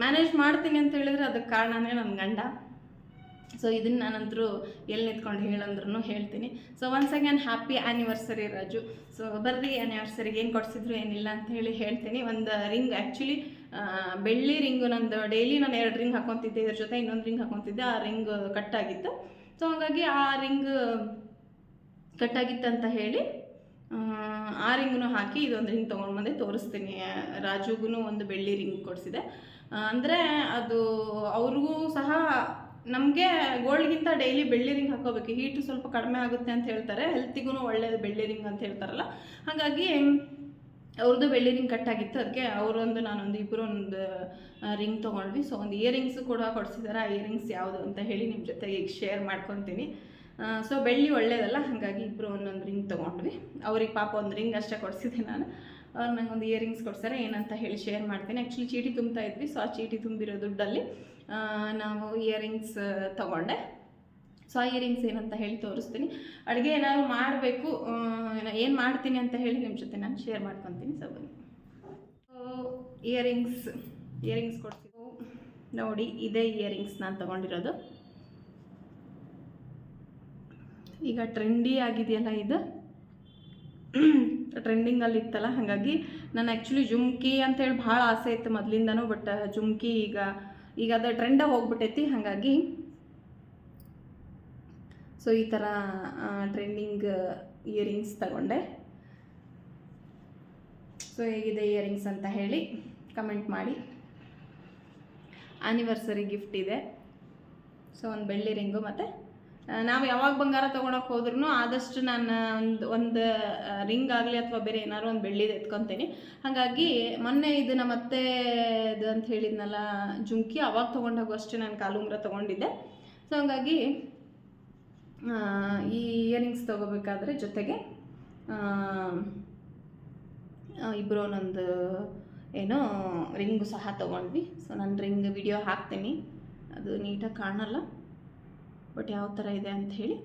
A: ಮ್ಯಾನೇಜ್ ಮಾಡ್ತೀನಿ ಅಂತ ಹೇಳಿದರೆ ಅದಕ್ಕೆ ಕಾರಣನೇ ನನ್ನ ಗಂಡ. ಸೊ ಇದನ್ನು ನಾನಂತರೂ ಎಲ್ಲಿ ನಿಂತ್ಕೊಂಡು ಹೇಳಂದ್ರೂ ಹೇಳ್ತೀನಿ. So once again happy anniversary Raju. So ಬರ್ರಿ, ಆ್ಯನಿವರ್ಸರಿಗೆ ಏನು ಕೊಡಿಸಿದ್ರು ಏನಿಲ್ಲ ಅಂತ ಹೇಳಿ ಹೇಳ್ತೀನಿ. ಒಂದು ರಿಂಗ್, ಆ್ಯಕ್ಚುಲಿ ಬೆಳ್ಳಿ ರಿಂಗು ನಂದು ಡೈಲಿ ನಾನು 2 ರಿಂಗ್ ಹಾಕೊತಿದ್ದೆ, ಇದ್ರ ಜೊತೆ ಇನ್ನೊಂದು ರಿಂಗ್ ಹಾಕೊತಿದ್ದೆ. ಆ ರಿಂಗ್ ಕಟ್ಟಾಗಿತ್ತು. ಸೊ ಹಾಗಾಗಿ ಆ ರಿಂಗ್ ಕಟ್ಟಾಗಿತ್ತು ಅಂತ ಹೇಳಿ ಆ ರಿಂಗ್ನು ಹಾಕಿ ಇದೊಂದು ರಿಂಗ್ ತೊಗೊಂಡು ಬಂದೆ ತೋರಿಸ್ತೀನಿ. ರಾಜುಗೂ ಒಂದು ಬೆಳ್ಳಿ ರಿಂಗ್ ಕೊಡಿಸಿದೆ. ಅಂದರೆ ಅದು ಅವ್ರಿಗೂ ಸಹ ನಮಗೆ ಗೋಲ್ಡ್ಗಿಂತ ಡೈಲಿ ಬೆಳ್ಳಿ ರಿಂಗ್ ಹಾಕೋಬೇಕು, ಹೀಟು ಸ್ವಲ್ಪ ಕಡಿಮೆ ಆಗುತ್ತೆ ಅಂತ ಹೇಳ್ತಾರೆ, ಹೆಲ್ತಿಗೂ ಒಳ್ಳೆಯದು ಬೆಳ್ಳಿ ರಿಂಗ್ ಅಂತ ಹೇಳ್ತಾರಲ್ಲ. ಹಾಗಾಗಿ ಅವ್ರದ್ದು ಬೆಳ್ಳಿ ರಿಂಗ್ ಕಟ್ಟಾಗಿತ್ತು. ಅದಕ್ಕೆ ಅವರೊಂದು ನಾನೊಂದು ಇಬ್ಬರು ಒಂದು ರಿಂಗ್ ತೊಗೊಂಡ್ವಿ. ಸೊ ಒಂದು ಇಯರಿಂಗ್ಸು ಕೂಡ ಕೊಡಿಸಿದ್ದಾರೆ. ಆ ಇಯರಿಂಗ್ಸ್ ಯಾವುದು ಅಂತ ಹೇಳಿ ನಿಮ್ಮ ಜೊತೆ ಈಗ ಶೇರ್ ಮಾಡ್ಕೊತೀನಿ. ಸೊ ಬೆಳ್ಳಿ ಒಳ್ಳೇದಲ್ಲ, ಹಾಗಾಗಿ ಇಬ್ಬರು ಒಂದೊಂದು ರಿಂಗ್ ತೊಗೊಂಡ್ವಿ. ಅವ್ರಿಗೆ ಪಾಪ ಒಂದು ರಿಂಗ್ ಅಷ್ಟೇ ಕೊಡಿಸಿದೆ ನಾನು. ಅವ್ರು ನಂಗೆ ಒಂದು ಇಯರಿಂಗ್ಸ್ ಕೊಡ್ತಾರೆ, ಏನಂತ ಹೇಳಿ ಶೇರ್ ಮಾಡ್ತೀನಿ. ಆ್ಯಕ್ಚುಲಿ ಚೀಟಿ ತುಂಬ್ತಾ ಇದ್ವಿ. ಸೊ ಆ ಚೀಟಿ ತುಂಬಿರೋ ದುಡ್ಡಲ್ಲಿ ನಾವು ಇಯರಿಂಗ್ಸ್ ತೊಗೊಂಡೆ. ಸೊ ಆ ಇಯರಿಂಗ್ಸ್ ಏನಂತ ಹೇಳಿ ತೋರಿಸ್ತೀನಿ. ಅಡುಗೆ ಏನಾದ್ರು ಮಾಡಬೇಕು, ಏನು ಮಾಡ್ತೀನಿ ಅಂತ ಹೇಳಿ ನಿಮ್ಮ ಜೊತೆ ನಾನು ಶೇರ್ ಮಾಡ್ಕೊತೀನಿ. ಸೊ ಬನ್ನಿ. ಇಯರಿಂಗ್ಸ್ ಕೊಡ್ತೀವಿ ನೋಡಿ. ಇದೇ ಇಯರಿಂಗ್ಸ್ ನಾನು ತೊಗೊಂಡಿರೋದು. ಈಗ ಟ್ರೆಂಡಿ ಆಗಿದೆಯಲ್ಲ, ಇದು ಟ್ರೆಂಡಿಂಗಲ್ಲಿ ಇತ್ತಲ್ಲ, ಹಾಗಾಗಿ ನಾನು ಆ್ಯಕ್ಚುಲಿ ಜುಮ್ಕಿ ಅಂತೇಳಿ ಭಾಳ ಆಸೆ ಇತ್ತು ಮೊದಲಿಂದನೂ. ಬಟ್ ಜುಮ್ಕಿ ಈಗ ಅದು ಟ್ರೆಂಡಾಗಿ ಹೋಗ್ಬಿಟ್ಟೈತಿ. ಹಾಗಾಗಿ ಸೊ ಈ ಥರ ಟ್ರೆಂಡಿಂಗ್ ಇಯರಿಂಗ್ಸ್ ತಗೊಂಡೆ. ಸೊ ಹೇಗಿದೆ ಇಯರಿಂಗ್ಸ್ ಅಂತ ಹೇಳಿ ಕಮೆಂಟ್ ಮಾಡಿ. ಆ್ಯನಿವರ್ಸರಿ ಗಿಫ್ಟ್ ಇದೆ. ಸೊ ಒಂದು ಬೆಳ್ಳಿ ರಿಂಗು. ಮತ್ತು ನಾವು ಯಾವಾಗ ಬಂಗಾರ ತೊಗೊಳಕ್ಕೆ ಹೋದ್ರೂ ಆದಷ್ಟು ನಾನು ಒಂದು ರಿಂಗ್ ಆಗಲಿ ಅಥವಾ ಬೇರೆ ಏನಾದ್ರು ಒಂದು ಬೆಳ್ಳಿದು ಎತ್ಕೊತೀನಿ. ಹಾಗಾಗಿ ಮೊನ್ನೆ ಇದು ನಮ್ಮ ಅತ್ತೆದು ಅಂತ ಹೇಳಿದ್ನಲ್ಲ ಜುಮ್ಕಿ, ಅವಾಗ ತೊಗೊಂಡಾಗೂ ಅಷ್ಟೇ ನಾನು ಕಾಲುಂಗ್ರ ತೊಗೊಂಡಿದ್ದೆ. ಸೊ ಹಾಗಾಗಿ ಈ ಇಯರಿಂಗ್ಸ್ ತೊಗೋಬೇಕಾದ್ರೆ ಜೊತೆಗೆ ಇಬ್ಬರು ಒಂದೊಂದು ಏನೋ ರಿಂಗು ಸಹ ತೊಗೊಂಡ್ವಿ. ಸೊ ನಾನು ರಿಂಗ್ ವಿಡಿಯೋ ಹಾಕ್ತೀನಿ, ಅದು ನೀಟಾಗಿ ಕಾಣಲ್ಲ, ಬಟ್ ಯಾವ ಥರ ಇದೆ ಅಂಥೇಳಿ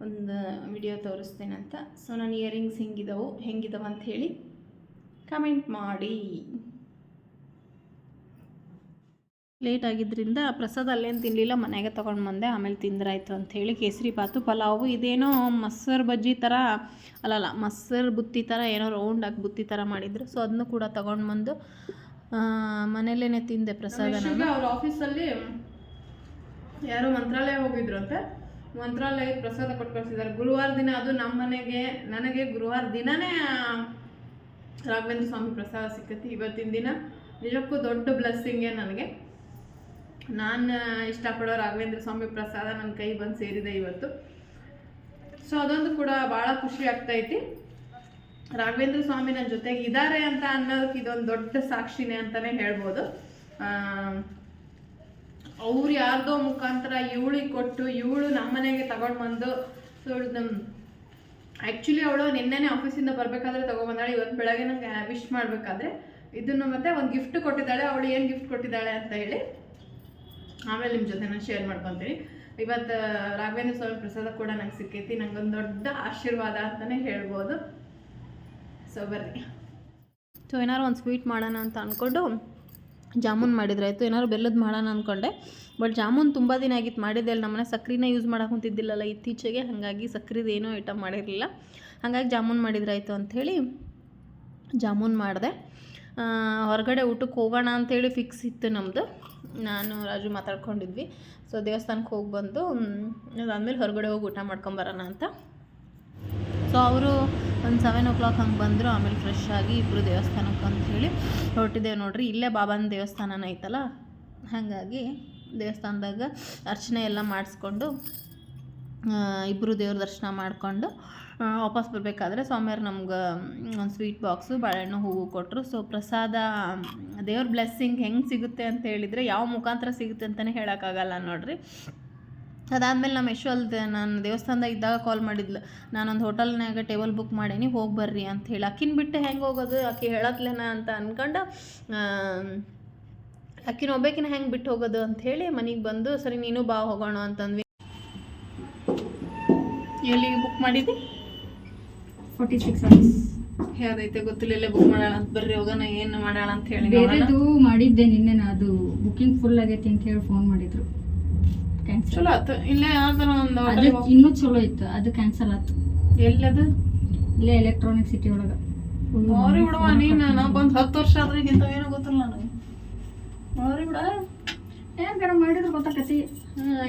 A: ಒಂದು ವಿಡಿಯೋ ತೋರಿಸ್ತೇನೆ ಅಂತ. ಸೊ ನನ್ನ ಇಯರಿಂಗ್ಸ್ ಹೆಂಗಿದಾವೆ ಅಂಥೇಳಿ ಕಮೆಂಟ್ ಮಾಡಿ. ಲೇಟ್ ಆಗಿದ್ದರಿಂದ ಪ್ರಸಾದ ಅಲ್ಲೇನು ತಿನ್ನಲಿಲ್ಲ, ಮನೆಗೆ ತೊಗೊಂಡು ಬಂದೆ. ಆಮೇಲೆ ತಿಂದ್ರಾಯ್ತು ಅಂಥೇಳಿ ಕೇಸರಿ ಬಾತು, ಪಲಾವು, ಇದೇನೋ ಮೊಸರು ಬಜ್ಜಿ ಥರ ಅಲ್ಲಲ್ಲ ಮೊಸರು ಬುತ್ತಿ ಥರ ಏನೋ ರೌಂಡಾಗಿ ಬುತ್ತಿ ಥರ ಮಾಡಿದ್ರು. ಸೊ ಅದನ್ನು ಕೂಡ ತೊಗೊಂಡು ಬಂದು ಮನೇಲೇ ತಿಂದೆ ಪ್ರಸಾದ. ಅವ್ರ ಆಫೀಸಲ್ಲಿ ಯಾರೋ ಮಂತ್ರಾಲಯ ಹೋಗಿದ್ರು ಅಂತೆ, ಮಂತ್ರಾಲಯಕ್ಕೆ ಪ್ರಸಾದ ಕೊಟ್ಟು ಕಳಿಸಿದ್ದಾರೆ ಗುರುವಾರ ದಿನ. ಅದು ನಮ್ಮ ನನಗೆ ಗುರುವಾರ ದಿನವೇ ರಾಘವೇಂದ್ರ ಸ್ವಾಮಿ ಪ್ರಸಾದ ಸಿಕ್ಕತಿ. ಇವತ್ತಿನ ದಿನ ನಿಜಕ್ಕೂ ದೊಡ್ಡ ಬ್ಲೆಸ್ಸಿಂಗೇ ನನಗೆ. ನಾನು ಇಷ್ಟಪಡೋ ರಾಘವೇಂದ್ರ ಸ್ವಾಮಿ ಪ್ರಸಾದ ನನ್ನ ಕೈ ಬಂದು ಸೇರಿದೆ ಇವತ್ತು. ಸೊ ಅದೊಂದು ಕೂಡ ಭಾಳ ಖುಷಿ ಆಗ್ತೈತಿ. ರಾಘವೇಂದ್ರ ಸ್ವಾಮಿ ನನ್ನ ಜೊತೆಗೆ ಇದ್ದಾರೆ ಅಂತ ಅನ್ನೋದಕ್ಕೆ ಇದೊಂದು ದೊಡ್ಡ ಸಾಕ್ಷಿನೇ ಅಂತಲೇ ಹೇಳ್ಬೋದು. ಅವ್ರು ಯಾರ್ದೋ ಮುಖಾಂತರ ಇವಳಿಗೆ ಕೊಟ್ಟು ಇವಳು ನಮ್ಮ ಮನೆಗೆ ತಗೊಂಡು ಬಂದು. ಸೊ ಆ್ಯಕ್ಚುಲಿ ಅವಳು ನಿನ್ನೆನೇ ಆಫೀಸಿಂದ ಬರಬೇಕಾದ್ರೆ ತೊಗೊಬಂದಾಳೆ. ಇವತ್ತು ಬೆಳಗ್ಗೆ ನಂಗೆ ವಿಶ್ ಮಾಡಬೇಕಾದ್ರೆ ಇದನ್ನು ಮತ್ತೆ ಒಂದು ಗಿಫ್ಟ್ ಕೊಟ್ಟಿದ್ದಾಳೆ. ಅವಳು ಏನು ಗಿಫ್ಟ್ ಕೊಟ್ಟಿದ್ದಾಳೆ ಅಂತ ಹೇಳಿ ಆಮೇಲೆ ನಿಮ್ಮ ಜೊತೆ ನಾನು ಶೇರ್ ಮಾಡ್ಕೊತೀನಿ. ಇವತ್ತು ರಾಘವೇಂದ್ರ ಸ್ವಾಮಿ ಪ್ರಸಾದ ಕೂಡ ನಂಗೆ ಸಿಕ್ಕೈತಿ, ನಂಗೊಂದು ದೊಡ್ಡ ಆಶೀರ್ವಾದ ಅಂತಲೇ ಹೇಳ್ಬೋದು. ಸೊ ಬರ್ರಿ.
B: ಸೊ ಏನಾರು ಒಂದು ಸ್ವೀಟ್ ಮಾಡೋಣ ಅಂತ ಅಂದ್ಕೊಂಡು ಜಾಮೂನ್ ಮಾಡಿದ್ರಾಯ್ತು. ಏನಾದ್ರು ಬೆಲ್ಲದ ಮಾಡೋಣ ಅಂದ್ಕೊಂಡೆ, ಬಟ್ ಜಾಮೂನ್ ತುಂಬ ದಿನ ಆಗಿತ್ತು ಮಾಡಿದ್ದೆ. ಅಲ್ಲಿ ನಮ್ಮನೆ ಸಕ್ಕರೆನ ಯೂಸ್ ಮಾಡೋಕೆ ಕುಂತಿದ್ದಿಲ್ಲಲ್ಲ ಇತ್ತೀಚೆಗೆ, ಹಾಗಾಗಿ ಸಕ್ಕರೆದು ಏನೂ ಐಟಮ್ ಮಾಡಿರಲಿಲ್ಲ. ಹಾಗಾಗಿ ಜಾಮೂನ್ ಮಾಡಿದ್ರಾಯ್ತು ಅಂಥೇಳಿ ಜಾಮೂನ್ ಮಾಡಿದೆ. ಹೊರಗಡೆ ಊಟಕ್ಕೆ ಹೋಗೋಣ ಅಂಥೇಳಿ ಫಿಕ್ಸ್ ಇತ್ತು ನಮ್ಮದು. ನಾನು ರಾಜು ಮಾತಾಡ್ಕೊಂಡಿದ್ವಿ. ಸೊ ದೇವಸ್ಥಾನಕ್ಕೆ ಹೋಗಿ ಬಂದು ಅದಾದಮೇಲೆ ಹೊರಗಡೆ ಹೋಗಿ ಊಟ ಮಾಡ್ಕೊಂಬರೋಣ ಅಂತ. ಸೊ ಅವರು ಒಂದು 7 o'clock ಹಂಗೆ ಬಂದರು. ಆಮೇಲೆ ಫ್ರೆಶ್ ಆಗಿ ಇಬ್ಬರು ದೇವಸ್ಥಾನಕ್ಕೆ ಅಂಥೇಳಿ ಹೊರಟಿದ್ದೇವೆ ನೋಡ್ರಿ. ಇಲ್ಲೇ ಬಾಬಾನ ದೇವಸ್ಥಾನನ ಐತಲ್ಲ, ಹಾಗಾಗಿ ದೇವಸ್ಥಾನದಾಗ ಅರ್ಚನೆ ಎಲ್ಲ ಮಾಡಿಸ್ಕೊಂಡು ಇಬ್ಬರು ದೇವ್ರ ದರ್ಶನ ಮಾಡಿಕೊಂಡು ವಾಪಸ್ ಬರಬೇಕಾದ್ರೆ ಸ್ವಾಮಿಯವ್ರು ನಮ್ಗೆ ಒಂದು ಸ್ವೀಟ್ ಬಾಕ್ಸು, ಬಾಳೆಹಣ್ಣು, ಹೂವು ಕೊಟ್ಟರು. ಸೊ ಪ್ರಸಾದ ದೇವ್ರ ಬ್ಲೆಸ್ಸಿಂಗ್ ಹೆಂಗೆ ಸಿಗುತ್ತೆ ಅಂತ ಹೇಳಿದರೆ ಯಾವ ಮುಖಾಂತರ ಸಿಗುತ್ತೆ ಅಂತಲೇ ಹೇಳೋಕ್ಕಾಗಲ್ಲ ನೋಡ್ರಿ. ಅದಾದಮೇಲೆ ನಮ್ಮ ಯಶೋಲ್ದು ನಾನು ದೇವಸ್ಥಾನದಾಗ ಇದ್ದಾಗ ಕಾಲ್ ಮಾಡಿದ್ಲು, ನಾನೊಂದು ಹೋಟೆಲ್ನಾಗ ಟೇಬಲ್ ಬುಕ್ ಮಾಡೀನಿ, ಹೋಗಿ ಬರ್ರಿ ಅಂತ ಹೇಳಿ. ಅಕ್ಕಿನ ಬಿಟ್ಟು ಹೆಂಗೆ ಹೋಗೋದು, ಆಕೆ ಹೇಳತ್ಲೇನ ಅಂತ ಅಂದ್ಕೊಂಡು ಅಕ್ಕಿನ ಒಬ್ಬೇಕಿನ ಹೆಂಗೆ ಬಿಟ್ಟು ಹೋಗೋದು ಅಂಥೇಳಿ ಮನೆಗೆ ಬಂದು ಸರಿ ನೀನು ಬಾ ಹೋಗೋಣ ಅಂತಂದ್ವಿ. ಎಲ್ಲಿಗೆ ಬುಕ್ ಮಾಡಿದ್ದಿ?
C: 46 hours.
A: ಯಾವುದೈತೆ ಗೊತ್ತಿಲ್ಲ, ಇಲ್ಲೇ ಬುಕ್ ಮಾಡೋಣ ಅಂತ ಬರ್ರಿ ಹೋಗೋಣ, ಏನು ಮಾಡೋಣ ಅಂತ ಹೇಳಿ.
C: ಬೇರೆದು ಮಾಡಿದ್ದೆ ನಿನ್ನೆ, ಅದು ಬುಕಿಂಗ್ ಫುಲ್ ಆಗೈತಿ ಅಂತ ಹೇಳಿ ಫೋನ್ ಮಾಡಿದ್ರು. ಕ್ಯಾನ್ಸಲ್.
A: ಚಲೋ ಆಯ್ತು. ಇಲ್ಲೇ ಯಾವ್ದಾರ ಒಂದು
C: ಅದು ಇನ್ನೂ ಚಲೋ ಇತ್ತು, ಅದು ಕ್ಯಾನ್ಸಲ್ ಆಯ್ತು.
A: ಎಲ್ಲದು?
C: ಇಲ್ಲೇ ಎಲೆಕ್ಟ್ರಾನಿಕ್ ಸಿಟಿ ಒಳಗೆ.
A: ಮಾರಿ ಬಿಡುವ ನೀನು, ನಾವು ಬಂದು 10 ವರ್ಷ ಆದ್ರೆ ಇಂಥವೇನೋ ಗೊತ್ತಿಲ್ಲ ನನಗೆ. ಮಾರಿ ಬಿಡ,
C: ಯಾರ ಮಾಡಿದ್ರು ಗೊತ್ತಾಕತಿ.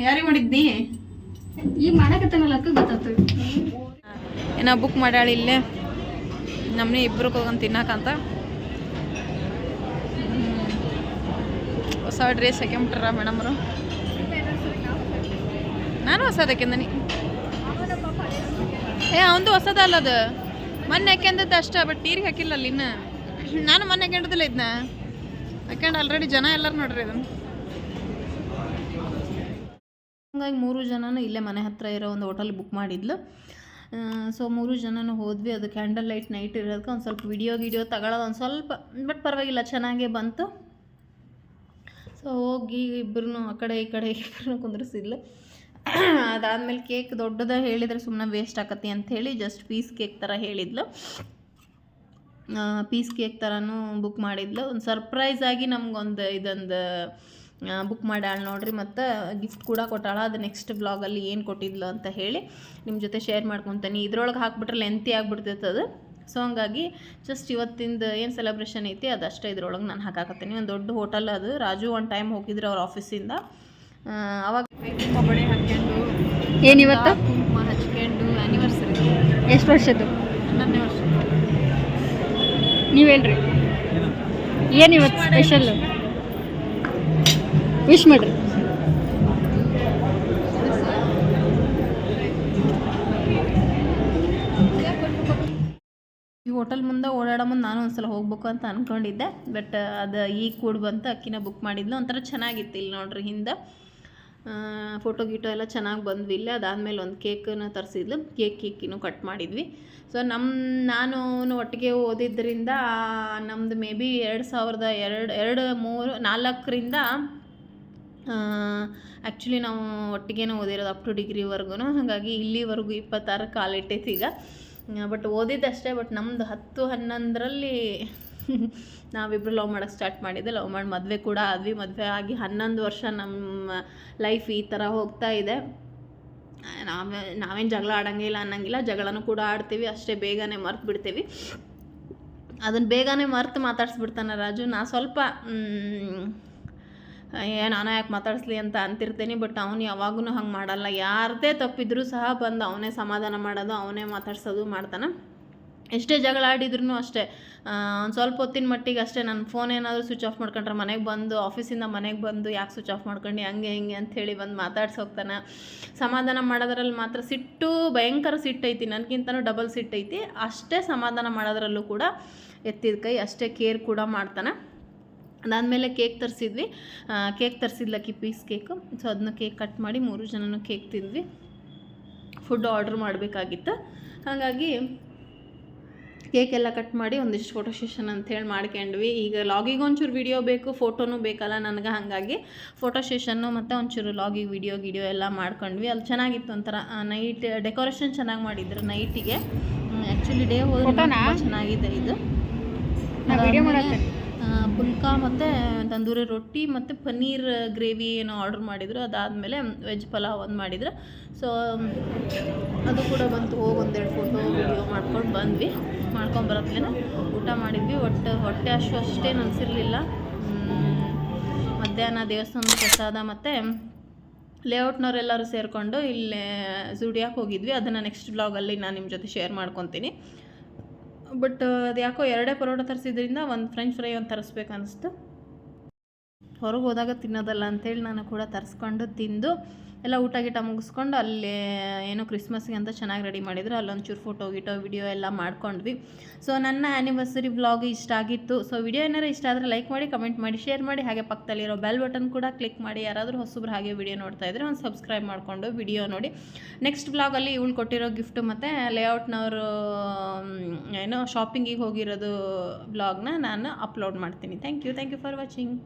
A: ಯಾರಿಗೆ ಮಾಡಿದ್ನಿ?
C: ಈಗ ಮಾಡಕತ್ತನಲ್ಲ ಅಕ್ಕ ಗೊತ್ತಾಗ್ತದೆ.
B: ಏನೋ ಬುಕ್ ಮಾಡ್ಯಾಳ ಇಲ್ಲೇ ನಮ್ಮನೆ ಇಬ್ಬರಿಗೆ ಹೋಗಂತ ತಿನ್ನಕಂತ. ಹೊಸ ಡ್ರೆಸ್ ಹಾಕೊಂಬಿಟ್ರ ಮೇಡಮ್ರು. ನಾನು ಹೊಸದಕ್ಕೆಂದನಿ. ಅವಂದು ಹೊಸದಲ್ಲ, ಅದು ಮೊನ್ನೆ ಹಾಕ್ಯಂದದ್ದು ಅಷ್ಟೇ, ಬಟ್ ನೀರಿಗೆ ಹಾಕಿಲ್ಲ ಅಲ್ಲಿ ಇನ್ನು. ನಾನು ಮೊನ್ನೆ ಹಾಕ್ಯಂಡದಿಲ್ಲ ಇದನ್ನ, ಹಾಕ್ಯಂಡು ಆಲ್ರೆಡಿ ಜನ ಎಲ್ಲರೂ ನೋಡ್ರಿ ಇದನ್ನು. ಹಂಗಾಗಿ 3 ಜನನೂ ಇಲ್ಲೇ ಮನೆ ಹತ್ತಿರ ಇರೋ ಒಂದು ಹೋಟೆಲ್ ಬುಕ್ ಮಾಡಿದ್ಲು. ಸೊ 3 ಜನನೂ ಹೋದ್ವಿ. ಅದು ಕ್ಯಾಂಡಲ್ ಲೈಟ್ ನೈಟ್ ಇರೋದಕ್ಕೆ ಒಂದು ಸ್ವಲ್ಪ ವಿಡಿಯೋ ತಗೊಳ್ಳೋದು ಒಂದು ಸ್ವಲ್ಪ, ಬಟ್ ಪರವಾಗಿಲ್ಲ ಚೆನ್ನಾಗೇ ಬಂತು. ಸೊ ಹೋಗಿ ಇಬ್ಬರೂ ಆ ಕಡೆ ಈ ಕಡೆ ಇಬ್ಬರೂ ಕುಂದ್ರಿಸಿದ್ಲು. ಅದಾದಮೇಲೆ ಕೇಕ್ ದೊಡ್ಡದ ಹೇಳಿದರೆ ಸುಮ್ಮನೆ ವೇಸ್ಟ್ ಆಕತಿ ಅಂಥೇಳಿ ಜಸ್ಟ್ ಪೀಸ್ ಕೇಕ್ ಥರ ಹೇಳಿದ್ಲು. ಪೀಸ್ ಕೇಕ್ ಥರನೂ ಬುಕ್ ಮಾಡಿದ್ಲು. ಒಂದು ಸರ್ಪ್ರೈಸ್ ಆಗಿ ನಮ್ಗೊಂದು ಇದೊಂದು ಬುಕ್ ಮಾಡ್ಯಾಳ ನೋಡ್ರಿ. ಮತ್ತು ಗಿಫ್ಟ್ ಕೂಡ ಕೊಟ್ಟಾಳ. ಅದು ನೆಕ್ಸ್ಟ್ ಬ್ಲಾಗಲ್ಲಿ ಏನು ಕೊಟ್ಟಿದ್ಲು ಅಂತ ಹೇಳಿ ನಿಮ್ಮ ಜೊತೆ ಶೇರ್ ಮಾಡ್ಕೊತೀನಿ. ಇದ್ರೊಳಗೆ ಹಾಕ್ಬಿಟ್ರೆ ಲೆಂತಿ ಆಗಿಬಿಡ್ತೈತೆ ಅದು. ಸೊ ಹಂಗಾಗಿ ಜಸ್ಟ್ ಇವತ್ತಿಂದು ಏನು ಸೆಲೆಬ್ರೇಷನ್ ಐತಿ ಅದಷ್ಟೇ ಇದ್ರೊಳಗೆ ನಾನು ಹಾಕಾಕತ್ತೀನಿ. ಒಂದು ದೊಡ್ಡ ಹೋಟೆಲ್ ಅದು. ರಾಜು ಒಂದು ಟೈಮ್ ಹೋಗಿದ್ರು ಅವ್ರ ಆಫೀಸಿಂದ, ಅವಾಗ ಕುಂಕುಮ ಬಳೆ ಹಾಕ್ಕೊಂಡು
C: ಏನಿವತ್ತು
B: ಕುಂಕುಮ ಹಚ್ಕೊಂಡು ಆ್ಯನಿವರ್ಸರಿ.
C: ಎಷ್ಟು ವರ್ಷದ್ದು?
B: 11ನೇ ವರ್ಷ.
C: ನೀವು ಹೇಳ್ರಿ ಏನಿವತ್ತು ಸ್ಪೆಷಲ್? ವಿಶ್ ಮಾಡ್ರಿ.
B: ಈ ಹೋಟೆಲ್ ಮುಂದೆ ಓಡಾಡೋ ಮುಂದೆ ನಾನು ಒಂದ್ಸಲ ಹೋಗ್ಬೇಕು ಅಂತ ಅಂದ್ಕೊಂಡಿದ್ದೆ, ಬಟ್ ಅದು ಈಗ ಕೂಡ ಬಂತು. ಅಕ್ಕಿನ ಬುಕ್ ಮಾಡಿದ್ಲು. ಒಂಥರ ಚೆನ್ನಾಗಿತ್ತು. ಇಲ್ಲಿ ನೋಡ್ರಿ ಹಿಂದೆ ಫೋಟೋ ಗೀಟೋ ಎಲ್ಲ ಚೆನ್ನಾಗಿ ಬಂದ್ವಿ ಇಲ್ಲೇ. ಅದಾದಮೇಲೆ ಒಂದು ಕೇಕನ್ನು ತರಿಸಿದ್ಲು. ಕೇಕಿನೂ ಕಟ್ ಮಾಡಿದ್ವಿ. ಸೊ ನಾನು ಒಟ್ಟಿಗೆ ಓದಿದ್ದರಿಂದ ನಮ್ಮದು ಮೇ ಬಿ 2004ರಿಂದ ಆ್ಯಕ್ಚುಲಿ ನಾವು ಒಟ್ಟಿಗೆ ಓದಿರೋದು ಅಪ್ ಟು ಡಿಗ್ರಿವರೆಗೂ. ಹಾಗಾಗಿ ಇಲ್ಲಿವರೆಗೂ 26 ಕಾಲಿಟ್ಟೈತಿ ಈಗ. ಬಟ್ ಓದಿದ್ದಷ್ಟೇ. ಬಟ್ ನಮ್ಮದು 10-11ರಲ್ಲಿ ನಾವಿಬ್ಬರು ಲವ್ ಮಾಡೋಕ್ಕೆ ಸ್ಟಾರ್ಟ್ ಮಾಡಿದ್ದೆ. ಲವ್ ಮಾಡಿ ಮದುವೆ ಕೂಡ ಆದ್ವಿ. ಮದುವೆ ಆಗಿ 11 ವರ್ಷ ನಮ್ಮ ಲೈಫ್ ಈ ಥರ ಹೋಗ್ತಾ ಇದೆ. ನಾವೇನು ಜಗಳ ಆಡೋಂಗಿಲ್ಲ ಅನ್ನಂಗಿಲ್ಲ, ಜಗಳನೂ ಕೂಡ ಆಡ್ತೀವಿ, ಅಷ್ಟೇ ಬೇಗನೆ ಮರ್ತು ಬಿಡ್ತೀವಿ. ಅದನ್ನು ಬೇಗನೆ ಮರ್ತು ಮಾತಾಡ್ಸ್ಬಿಡ್ತಾನೆ ರಾಜು. ನಾ ಸ್ವಲ್ಪ ನಾನು ಯಾಕೆ ಮಾತಾಡಿಸ್ಲಿ ಅಂತ ಅಂತಿರ್ತೀನಿ, ಬಟ್ ಅವನು ಯಾವಾಗೂ ಹಂಗೆ ಮಾಡಲ್ಲ. ಯಾರದೇ ತಪ್ಪಿದ್ರೂ ಸಹ ಬಂದು ಅವನೇ ಸಮಾಧಾನ ಮಾಡೋದು, ಅವನೇ ಮಾತಾಡ್ಸೋದು ಮಾಡ್ತಾನೆ. ಎಷ್ಟೇ ಜಗಳ ಆಡಿದ್ರು ಅಷ್ಟೇ, ಒಂದು ಸ್ವಲ್ಪ ಹೊತ್ತಿನ ಮಟ್ಟಿಗೆ ಅಷ್ಟೇ. ನನ್ನ ಫೋನ್ ಏನಾದರೂ ಸ್ವಿಚ್ ಆಫ್ ಮಾಡ್ಕೊಂಡ್ರೆ ಮನೆಗೆ ಬಂದು, ಆಫೀಸಿಂದ ಮನೆಗೆ ಬಂದು ಯಾಕೆ ಸ್ವಿಚ್ ಆಫ್ ಮಾಡ್ಕೊಂಡು ಹಂಗೆ ಹಿಂಗೆ ಅಂಥೇಳಿ ಬಂದು ಮಾತಾಡ್ಸಿ ಹೋಗ್ತಾನೆ. ಸಮಾಧಾನ ಮಾಡೋದ್ರಲ್ಲಿ ಮಾತ್ರ ಸಿಟ್ಟು, ಭಯಂಕರ ಸಿಟ್ಟೈತಿ, ನನಗಿಂತನೂ ಡಬಲ್ ಸಿಟ್ಟೈತಿ. ಅಷ್ಟೇ ಸಮಾಧಾನ ಮಾಡೋದ್ರಲ್ಲೂ ಕೂಡ ಎತ್ತಿದ ಕೈ, ಅಷ್ಟೇ ಕೇರ್ ಕೂಡ ಮಾಡ್ತಾನೆ. ಅದಾದಮೇಲೆ ಕೇಕ್ ತರಿಸಿದ್ವಿ. ಕೇಕ್ ತರಿಸಿದ್ಲಕ್ಕಿ ಪೀಸ್ ಕೇಕು. ಸೊ ಅದನ್ನ ಕೇಕ್ ಕಟ್ ಮಾಡಿ 3 ಜನನೂ ಕೇಕ್ ತಿಂದ್ವಿ. ಫುಡ್ ಆರ್ಡ್ರ್ ಮಾಡಬೇಕಾಗಿತ್ತು. ಹಾಗಾಗಿ ಕೇಕ್ ಎಲ್ಲ ಕಟ್ ಮಾಡಿ ಒಂದಿಷ್ಟು ಫೋಟೋ ಸೆಷನ್ ಅಂತೇಳಿ ಮಾಡ್ಕೊಂಡ್ವಿ. ಈಗ ಲಾಗಿಗೆ ಒಂಚೂರು ವಿಡಿಯೋ ಬೇಕು, ಫೋಟೋನೂ ಬೇಕಲ್ಲ ನನಗೆ, ಹಾಗಾಗಿ ಫೋಟೋ ಸೆಷನ್ನು ಮತ್ತು ಒಂಚೂರು ಲಾಗಿಗೆ ವಿಡಿಯೋ ಎಲ್ಲ ಮಾಡ್ಕೊಂಡ್ವಿ. ಅಲ್ಲಿ ಚೆನ್ನಾಗಿತ್ತು, ಒಂಥರ ನೈಟ್ ಡೆಕೋರೇಷನ್ ಚೆನ್ನಾಗಿ ಮಾಡಿದ್ರು ನೈಟಿಗೆ. ಆ್ಯಕ್ಚುಲಿ ಡೇ ಹೋದ್ರೆ ತುಂಬ ಚೆನ್ನಾಗಿದೆ ಇದು. ಪುಲ್ಕ ಮತ್ತು ತಂದೂರಿ ರೊಟ್ಟಿ ಮತ್ತು ಪನ್ನೀರ್ ಗ್ರೇವಿ ಏನೋ ಆರ್ಡ್ರ್ ಮಾಡಿದರು. ಅದಾದಮೇಲೆ ವೆಜ್ ಪಲಾವ್ ಒಂದು ಮಾಡಿದ್ರು. ಸೊ ಅದು ಕೂಡ ಬಂತು. ಹೋಗಿ ಒಂದೆರಡು ಫೋಟೋ ವಿಡಿಯೋ ಮಾಡ್ಕೊಂಡು ಬಂದ್ವಿ. ಮಾಡ್ಕೊಂಬರತ್ಲೇನ ಊಟ ಮಾಡಿದ್ವಿ. ಹೊಟ್ಟೆ ಅಷ್ಟೇನು ಅನಿಸಿರಲಿಲ್ಲ. ಮಧ್ಯಾಹ್ನ ದೇವಸ್ಥಾನದ ಪ್ರಸಾದ ಮತ್ತು ಲೇಔಟ್ನವರೆಲ್ಲರೂ ಸೇರಿಕೊಂಡು ಇಲ್ಲೇ ಝೂಡಿಯಾಕ್ಕೆ ಹೋಗಿದ್ವಿ. ಅದನ್ನು ನೆಕ್ಸ್ಟ್ ವ್ಲಾಗಲ್ಲಿ ನಾನು ನಿಮ್ಮ ಜೊತೆ ಶೇರ್ ಮಾಡ್ಕೊತೀನಿ. ಬಟ್ ಅದು ಯಾಕೋ 2 ಪರೋಟ ತರಿಸಿದ್ರಿಂದ ಒಂದು ಫ್ರೆಂಚ್ ಫ್ರೈ ಒಂದು ತರಿಸ್ಬೇಕು ಅನಿಸ್ತು. ಹೊರಗೆ ಹೋದಾಗ ತಿನ್ನೋದಲ್ಲ ಅಂಥೇಳಿ ನಾನು ಕೂಡ ತರಿಸ್ಕೊಂಡು ತಿಂದು ಎಲ್ಲ ಊಟ ಗೀಟ ಮುಗಿಸ್ಕೊಂಡು ಅಲ್ಲೇ ಏನೋ ಕ್ರಿಸ್ಮಸ್ಗೆ ಅಂತ ಚೆನ್ನಾಗಿ ರೆಡಿ ಮಾಡಿದ್ರು. ಅಲ್ಲೊಂಚೂರು ಫೋಟೋ ವಿಡಿಯೋ ಎಲ್ಲ ಮಾಡ್ಕೊಂಡ್ವಿ. ಸೊ ನನ್ನ ಆ್ಯನಿವರ್ಸರಿ ವ್ಲಾಗ್ ಇಷ್ಟ ಆಗಿತ್ತು. ಸೊ ವಿಡಿಯೋ ಏನಾರು ಇಷ್ಟ ಆದರೆ ಲೈಕ್ ಮಾಡಿ, ಕಮೆಂಟ್ ಮಾಡಿ, ಶೇರ್ ಮಾಡಿ. ಹಾಗೆ ಪಕ್ಕದಲ್ಲಿರೋ ಬೆಲ್ ಬಟನ್ ಕೂಡ ಕ್ಲಿಕ್ ಮಾಡಿ. ಯಾರಾದರೂ ಹೊಸಬ್ರು ಹಾಗೆ ವಿಡಿಯೋ ನೋಡ್ತಾ ಇದ್ದರೆ ಒಂದು ಸಬ್ಸ್ಕ್ರೈಬ್ ಮಾಡಿಕೊಂಡು ವಿಡಿಯೋ ನೋಡಿ. ನೆಕ್ಸ್ಟ್ ವ್ಲಾಗಲ್ಲಿ ಇವಳು ಕೊಟ್ಟಿರೋ ಗಿಫ್ಟು ಮತ್ತು ಲೇಔಟ್ನವರು ಏನೋ ಶಾಪಿಂಗಿಗೆ ಹೋಗಿರೋದು ವ್ಲಾಗ್ನ ನಾನು ಅಪ್ಲೋಡ್ ಮಾಡ್ತೀನಿ. Thank you for watching.